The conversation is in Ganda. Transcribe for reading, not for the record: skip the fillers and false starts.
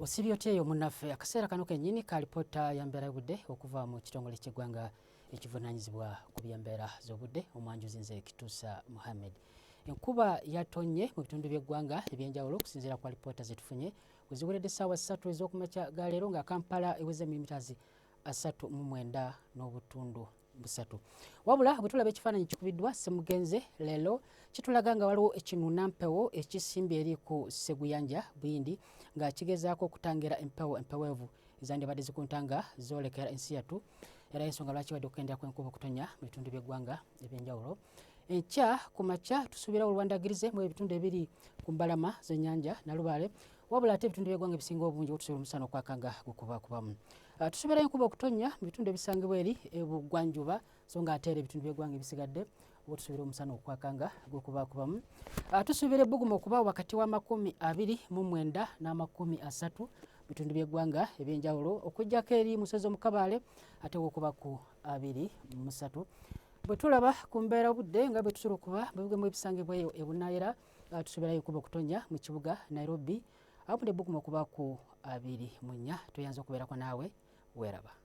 Osibye otyeyo munnaffe akaseera kano kennyini ka alipoota ya mbeera y'obudde okuva mu kitongole ky'eggwanga ekivunaanyizibwa ku by'embeera z'obudde omwanjuzi nze Kituusa Muhammad. Enkuba yatonye mu bitundu by'eggwanga eby'enjawulo okusinziira ku alipoota ze tufunye weziweredde essaawa 3 ez'okumakya ga leero nga Kampala eweze milimitazi 39.3. Wabula bwe tulaba ekifaananyi kikubiddwa Ssemugenze leero kitulaga nga waliwo ekinuunampewo ekisimbye eri ku Sseguyanja Buyindi nga kigezaako okutangira empewo empeweevu ezandibadde zikuntanga zoolekera ensi yattu era ensonga lwaki wadde okukendera kw'enkuba okutonya mu bitundu by'eggwanga eby'enjawulo. Enkya ku makya tusuubirawo olwandagirize mu ebitundu ebiri ku mbalama z'ennyanja Nalubaale wabula ate ebitundu by'eggwanga ebisinga obungi tusuubira omusana okwakanga gukubakubamu. Tusuubirayo enkuba okutonya mu bitundu ebisangibwa eri ebugwanjuba so nga ate era ebitundu by'eggwanga ebisigadde tusuubira omusana okwakanga gukubakubamu. Tusuubira ebbugumu okuba wakati wa 29 n'30 bitundu by'eggwanga eby'enjawulo okuggyako eri musozi omukabaale ate wokuba ku 23. Bwe tulaba ku mbeera budde nga bwe tusobola okuba mu ebisangibwa eyo ebunaayira tusuubirayo okuba okutonya mu kibuga Nairobi awamu n'ebbugumu okuba ku 24. Toyanza okubeerako naawe weeraba.